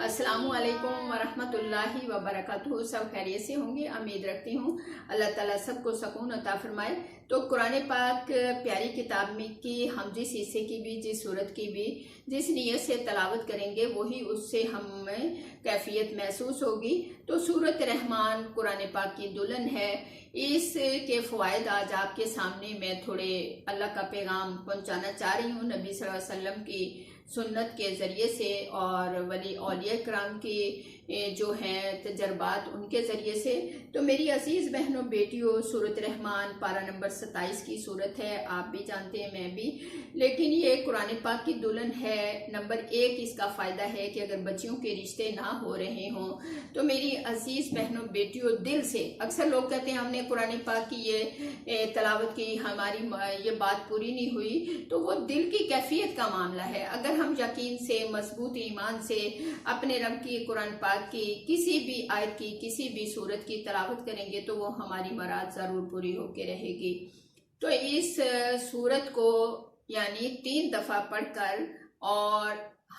अस्सलामुअलैकुम वरहमतुल्लाहि वबरकातुहू। सब खैरियत से होंगे, उम्मीद रखती हूँ। अल्लाह ताला सबको सुकून अता फरमाए। तो कुरान पाक प्यारी किताब में की हम जिस हिस्से की भी, जिस सूरत की भी जिस नीयत से तलावत करेंगे वही उससे हमें कैफियत महसूस होगी। तो सूरत रहमान कुरान पाक की दुल्हन है। इसके फ़वाइद आज आपके सामने मैं थोड़े अल्लाह का पैगाम पहुँचाना चाह रही हूँ, नबी सल्लल्लाहु अलैहि वसल्लम की सुन्नत के ज़रिए से और वली औलिया कराम के जो हैं तजर्बात उनके ज़रिए से। तो मेरी अजीज़ बहनों बेटियों, सूरत रहमान पारा नंबर 27 की सूरत है, आप भी जानते हैं मैं भी, लेकिन ये कुरान पाक की दुल्हन है। नंबर 1 इसका फ़ायदा है कि अगर बच्चियों के रिश्ते ना हो रहे हों तो मेरी अजीज़ बहनों बेटियों दिल से, अक्सर लोग कहते हैं हमने कुरान पाक की ये तलावत की, हमारी ये बात पूरी नहीं हुई, तो वो दिल की कैफियत का मामला है। अगर हम यकीन से, मजबूत ईमान से अपने रब की कुरान पाक की किसी भी आयत की, किसी भी सूरत की तलावत करेंगे तो वो हमारी मुराद ज़रूर पूरी होके रहेगी। तो इस सूरत को यानी 3 दफ़ा पढ़कर और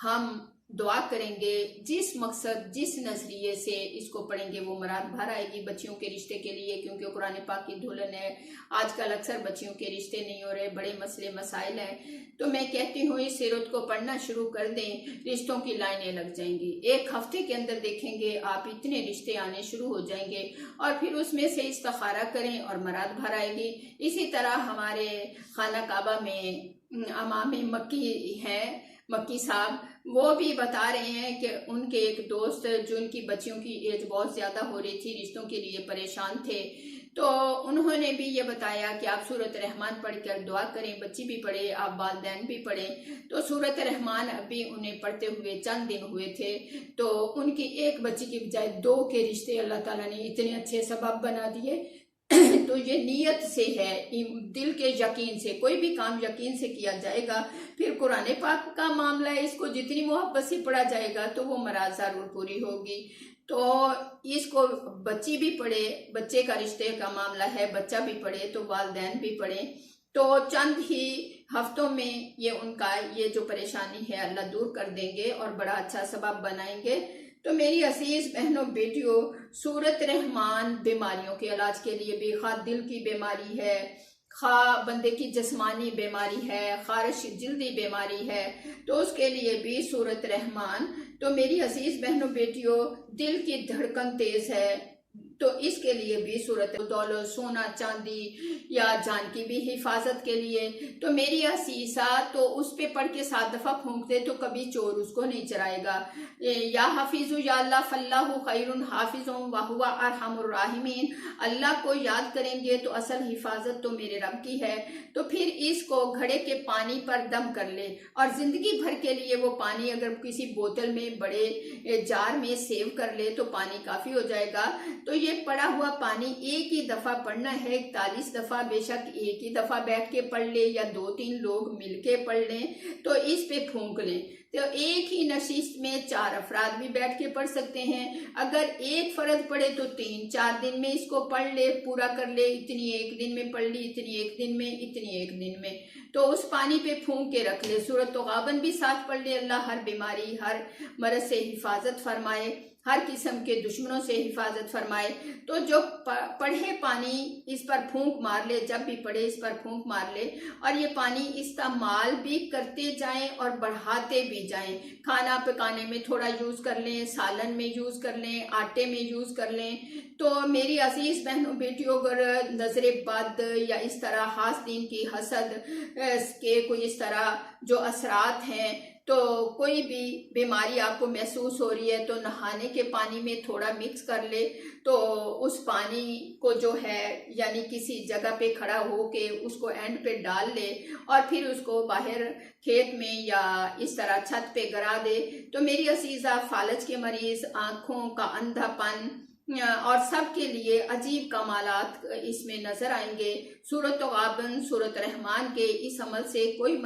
हम दुआ करेंगे, जिस मकसद जिस नजरिए से इसको पढ़ेंगे वो मुराद भर आएगी बच्चियों के रिश्ते के लिए, क्योंकि कुरान पाक की दुल्हन है। आजकल अक्सर बच्चियों के रिश्ते नहीं हो रहे, बड़े मसले मसाइल हैं। तो मैं कहती हूँ इस सीरत को पढ़ना शुरू कर दें, रिश्तों की लाइनें लग जाएंगी। 1 हफ्ते के अंदर देखेंगे आप इतने रिश्ते आने शुरू हो जाएंगे और फिर उसमें से इस्तिखारा करें और मुराद भर आएगी। इसी तरह हमारे खाना काबा में इमाम मक्की हैं, मक्की साहब, वो भी बता रहे हैं कि उनके एक दोस्त जो उनकी बच्चियों की एज बहुत ज़्यादा हो रही थी, रिश्तों के लिए परेशान थे, तो उन्होंने भी ये बताया कि आप सूरत रहमान पढ़कर दुआ करें, बच्ची भी पढ़े, आप वालिदैन भी पढ़ें। तो सूरत रहमान अभी उन्हें पढ़ते हुए चंद दिन हुए थे, तो उनकी एक बच्ची की बजाय 2 के रिश्ते अल्लाह ताला ने इतने अच्छे सबब बना दिए। तो ये नीयत से है, दिल के यकीन से, कोई भी काम यकीन से किया जाएगा। फिर कुरान पाक का मामला है, इसको जितनी मोहब्बत से पढ़ा जाएगा तो वो मुराद जरूर पूरी होगी। तो इसको बच्ची भी पढ़े, बच्चे का रिश्ते का मामला है, बच्चा भी पढ़े तो वालिदैन भी पढ़े। तो चंद ही हफ्तों में ये उनका ये जो परेशानी है अल्लाह दूर कर देंगे और बड़ा अच्छा सबब बनाएंगे। तो मेरी अजीज बहनों बेटियों, सूरत रहमान बीमारियों के इलाज के लिए भी, खा दिल की बीमारी है, खा बंदे की जिस्मानी बीमारी है, खारिश जल्दी बीमारी है, तो उसके लिए भी सूरत रहमान। तो मेरी अजीज बहनों बेटियों, दिल की धड़कन तेज है तो इसके लिए भी सूरत दौलत, सोना चांदी या जान की भी हिफाजत के लिए। तो मेरी असीसा तो उस पे पढ़ के 7 दफ़ा फूंक दे तो कभी चोर उसको नहीं चराएगा। या हाफिजु या अल्लाह फल्लाहु खैरुन हाफिजुम व हुवा अरहमुर राहिमीन। अल्लाह को याद करेंगे तो असल हिफाजत तो मेरे रब की है। तो फिर इसको घड़े के पानी पर दम कर ले और जिंदगी भर के लिए वो पानी अगर किसी बोतल में, बड़े जार में सेव कर ले तो पानी काफी हो जाएगा। तो ये पड़ा हुआ पानी एक ही दफा पढ़ना है, 41 दफा, बेशक एक ही दफा बैठ के पढ़ ले या 2-3 लोग मिलके पढ़ लें, तो इस पे फूंक लें। तो एक ही नशिस्त में 4 अफराद भी बैठ के पढ़ सकते हैं। अगर एक फर्द पढ़े तो 3-4 दिन में इसको पढ़ ले, पूरा कर ले। इतनी एक दिन में पढ़ ली, इतनी एक दिन में, इतनी एक दिन में, तो उस पानी पे फूंक के रख ले। सूरत गाबन भी साथ पढ़ ले। अल्लाह हर बीमारी, हर मरज से हिफाजत फरमाए, हर किस्म के दुश्मनों से हिफाजत फरमाए। तो जो पढ़े पानी इस पर फूंक मार ले, जब भी पढ़े इस पर फूंक मार ले और ये पानी इस्तेमाल भी करते जाएं और बढ़ाते भी जाएं। खाना पकाने में थोड़ा यूज़ कर लें, सालन में यूज़ कर लें, आटे में यूज़ कर लें। तो मेरी अजीज़ बहनों बेटियों, अगर नजर बद या इस तरह हासदीन की हसद के कोई इस तरह जो असरात हैं, तो कोई भी बीमारी आपको महसूस हो रही है तो नहाने के पानी में थोड़ा मिक्स कर ले। तो उस पानी को जो है यानी किसी जगह पे खड़ा हो के उसको एंड पे डाल ले और फिर उसको बाहर खेत में या इस तरह छत पे गिरा दे। तो मेरी असीज़ा, फालज के मरीज, आँखों का अंधापन, और सबके लिए अजीब कमालात इसमें नजर आएंगे। सूरत गाबन, सूरत रहमान के इस अमल से कोई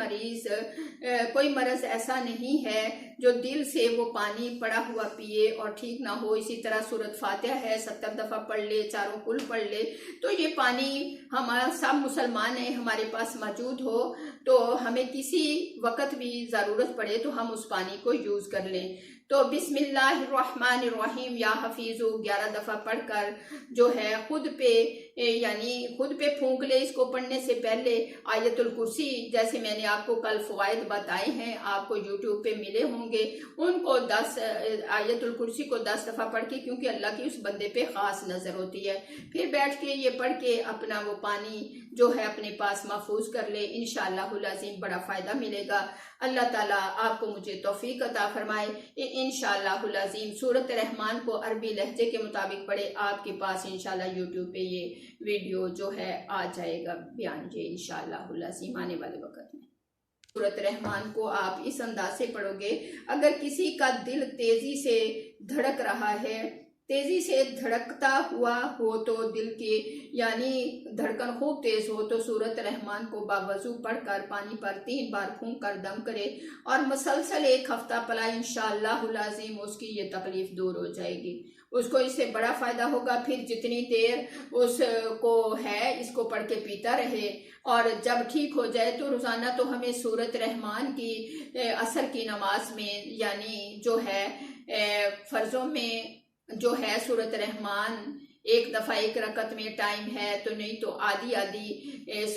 मर्ज ऐसा नहीं है जो दिल से वो पानी पड़ा हुआ पिए और ठीक ना हो। इसी तरह सूरत फातिहा है, 70 दफा पढ़ ले, चारों कुल पढ़ ले, तो ये पानी हमारा सब मुसलमान है हमारे पास मौजूद हो, तो हमें किसी वक्त भी ज़रूरत पड़े तो हम उस पानी को यूज़ कर लें। तो बिस्मिल्लाहिर्रहमानिर्रहीम या हफीज़ु 11 दफ़ा पढ़कर जो है खुद पे फूंक ले। इसको पढ़ने से पहले आयतुल कुर्सी, जैसे मैंने आपको कल फ़वाइद बताए हैं, आपको यूट्यूब पे मिले होंगे, उनको आयतुल कुर्सी को 10 दफ़ा पढ़ के, क्योंकि अल्लाह की उस बंदे पे ख़ास नज़र होती है, फिर बैठ के ये पढ़ के अपना वो पानी जो है अपने पास महफूज कर ले। इंशाअल्लाहुल अज़ीम बड़ा फ़ायदा मिलेगा। अल्लाह ताला आपको मुझे तौफीक अता फरमाए। इंशाअल्लाहुल अज़ीम सूरत रहमान को अरबी लहजे के मुताबिक पढ़े, आपके पास इंशाअल्लाह यूट्यूब पे ये वीडियो जो है आ जाएगा बयान ये इंशाअल्लाहुल अज़ीम आने वाले वक्त में। सूरत रहमान को आप इस अंदाज से पढ़ोगे, अगर किसी का दिल तेजी से धड़क रहा है, तेजी से धड़कता हुआ हो, तो दिल की यानी धड़कन खूब तेज हो, तो सूरत रहमान को बावजू पढ़कर पानी पर 3 बार फूंक कर दम करे और मुसलसल 1 हफ्ता पलाए। इंशाअल्लाहुल अज़ीम उसकी ये तकलीफ दूर हो जाएगी, उसको इससे बड़ा फायदा होगा। फिर जितनी देर उसको है इसको पढ़ के पीता रहे, और जब ठीक हो जाए तो रोजाना तो हमें सूरत रहमान की असर की नमाज में यानी जो है फर्जों में जो है सूरत रहमान 1 दफ़ा 1 रकत में टाइम है, तो नहीं तो आधी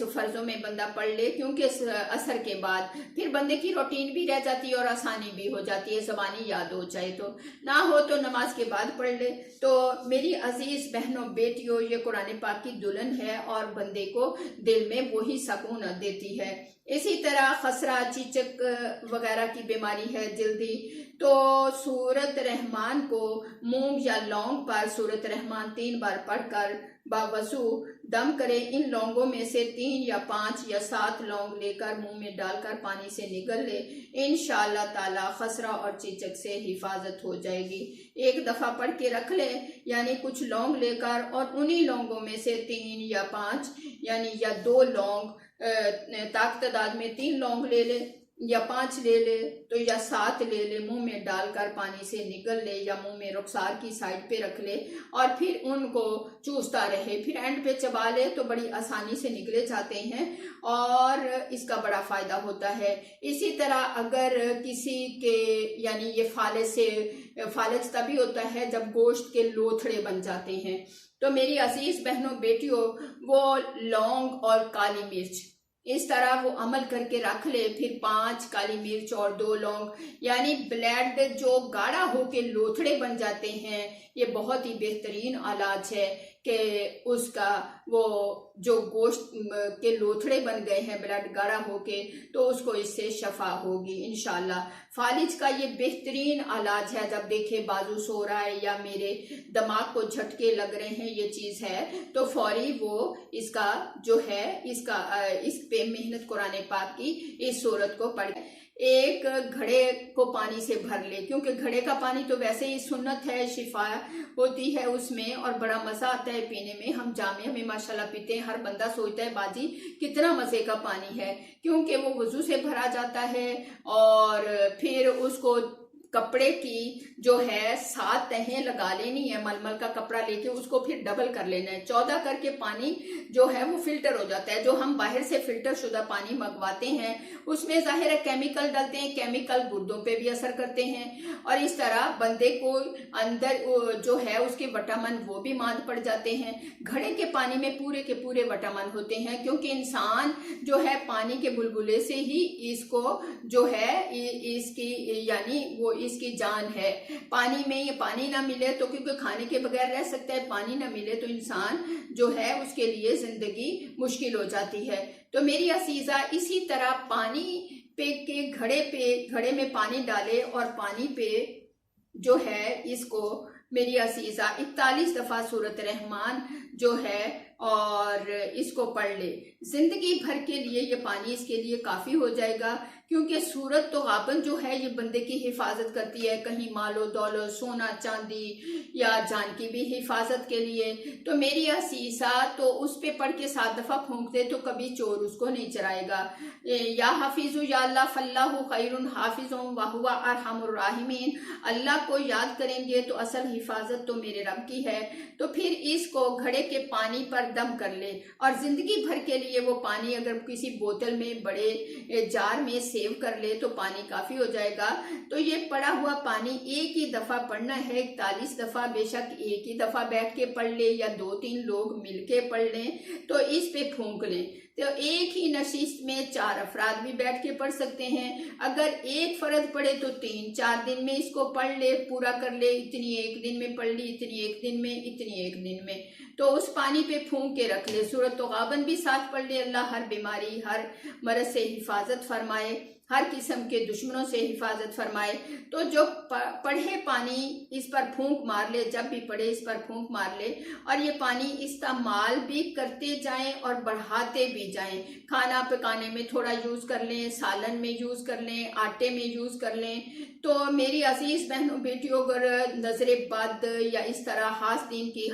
फर्जों में बंदा पढ़ ले, क्योंकि असर के बाद फिर बंदे की रूटीन भी रह जाती है और आसानी भी हो जाती है, ज़बानी याद हो जाए तो, ना हो तो नमाज के बाद पढ़ ले। तो मेरी अजीज बहनों बेटियों, ये कुरान पाक की दुल्हन है और बंदे को दिल में वही सुकून देती है। इसी तरह खसरा, चीचक वगैरह की बीमारी है जल्दी, तो सूरत रहमान को मूंग या लौंग पर सूरत रहमान 3 बार पढ़कर बावजू दम करे। इन लौंगों में से 3 या 5 या 7 लौंग लेकर मुंह में डालकर पानी से निगल ले। इंशाअल्लाह ताला खसरा और चीचक से हिफाजत हो जाएगी। 1 दफ़ा पढ़ के रख ले, यानी कुछ लौंग लेकर, और उन्हीं लौंगों में से 3 या 5 यानी या 2 लौंग तादाद में 3 लौंग ले ले या 5 ले ले, तो या 7 ले ले, मुंह में डालकर पानी से निगल ले या मुंह में रुखसार की साइड पे रख ले और फिर उनको चूसता रहे, फिर एंड पे चबा ले, तो बड़ी आसानी से निकले जाते हैं और इसका बड़ा फायदा होता है। इसी तरह अगर किसी के यानी ये फालज तभी होता है जब गोश्त के लोथड़े बन जाते हैं, तो मेरी अजीज बहनों बेटियों, वो लौंग और काली मिर्च इस तरह वो अमल करके रख ले, फिर 5 काली मिर्च और 2 लौंग, यानी ब्लड जो गाढ़ा होके लोथड़े बन जाते हैं, ये बहुत ही बेहतरीन इलाज है कि उसका वो जो गोश्त के लोथड़े बन गए हैं ब्लड गाढ़ा होके, तो उसको इससे शफा होगी इंशाल्लाह। फालिज का ये बेहतरीन इलाज है। जब देखे बाजू सो रहा है या मेरे दिमाग को झटके लग रहे हैं, ये चीज़ है, तो फौरी वो इसका जो है इस पे मेहनत कुरान पाक की इस सूरत को पढ़, एक घड़े को पानी से भर ले, क्योंकि घड़े का पानी तो वैसे ही सुन्नत है, शिफा होती है उसमें और बड़ा मजा आता है पीने में। हम जामिया में माशाल्लाह पीते हैं, हर बंदा सोचता है बाजी कितना मजे का पानी है, क्योंकि वो वजू से भरा जाता है और फिर उसको कपड़े की जो है 7 तहें लगा लेनी है, मलमल का कपड़ा लेके उसको फिर डबल कर लेना है। 14 करके पानी जो है वो फिल्टर हो जाता है। जो हम बाहर से फिल्टर शुदा पानी मंगवाते हैं उसमें जाहिर है केमिकल डालते हैं, केमिकल गुर्दों पे भी असर करते हैं और इस तरह बंदे को अंदर जो है उसके विटामिन वो भी मांद पड़ जाते हैं। घड़े के पानी में पूरे के पूरे विटामिन होते हैं, क्योंकि इंसान जो है पानी के बुलबुले से ही इसको जो है इसकी यानी वो इसकी जान है। पानी में ये पानी ना मिले तो, क्योंकि खाने के बगैर रह सकता है, पानी ना मिले तो इंसान जो है उसके लिए जिंदगी मुश्किल हो जाती है। तो मेरी असीजा इसी तरह पानी पे के घड़े में पानी डाले और पानी पे जो है इसको मेरी असीजा 41 दफा सूरत रहमान जो है और इसको पढ़ ले। जिंदगी भर के लिए ये पानी इसके लिए काफी हो जाएगा, क्योंकि सूरत तो गाबन जो है ये बंदे की हिफाजत करती है, कहीं मालो दौलत सोना चांदी या जान की भी हिफाजत के लिए। तो मेरी असीसा तो उस पे पढ़ के 7 दफा फूंक दे तो कभी चोर उसको नहीं चराएगा। या हाफिजु या अल्लाह फल्लाहु खैरुन हाफिजुम व हुवा अरहमुर राहिमीन। अल्लाह को याद करेंगे तो असल हिफाजत तो मेरे रब की है। तो फिर इसको घड़े के पानी पर दम कर ले, और जिंदगी भर के लिए वो पानी अगर किसी बोतल में बड़े जार में सेव कर ले तो पानी काफी हो जाएगा। तो ये पड़ा हुआ पानी एक ही दफा पढ़ना है, 41 दफा, बेशक एक ही दफा बैठ के पढ़ ले या 2-3 लोग मिलके पढ़ लें तो इस पे फूंक लें। तो एक ही नशिस्त में 4 अफराद भी बैठ के पढ़ सकते हैं। अगर एक फर्द पढ़े तो 3-4 दिन में इसको पढ़ ले, पूरा कर ले। इतनी एक दिन में पढ़ ली, इतनी एक दिन में, इतनी एक दिन में, तो उस पानी पे फूंक के रख ले। सूरत तो गाबन भी साथ पढ़ ले। अल्लाह हर बीमारी हर मरज से हिफाजत फरमाए, हर किस्म के दुश्मनों से हिफाजत फरमाए। तो जो पढ़े पानी इस पर फूंक मार ले, जब भी पढ़े इस पर फूंक मार ले, और ये पानी इस्तेमाल भी करते जाएं और बढ़ाते भी जाएं। खाना पकाने में थोड़ा यूज़ कर लें, सालन में यूज़ कर लें, आटे में यूज़ कर लें। तो मेरी अजीज़ बहनों बेटियों, अगर नजर बद या इस तरह हासदीन की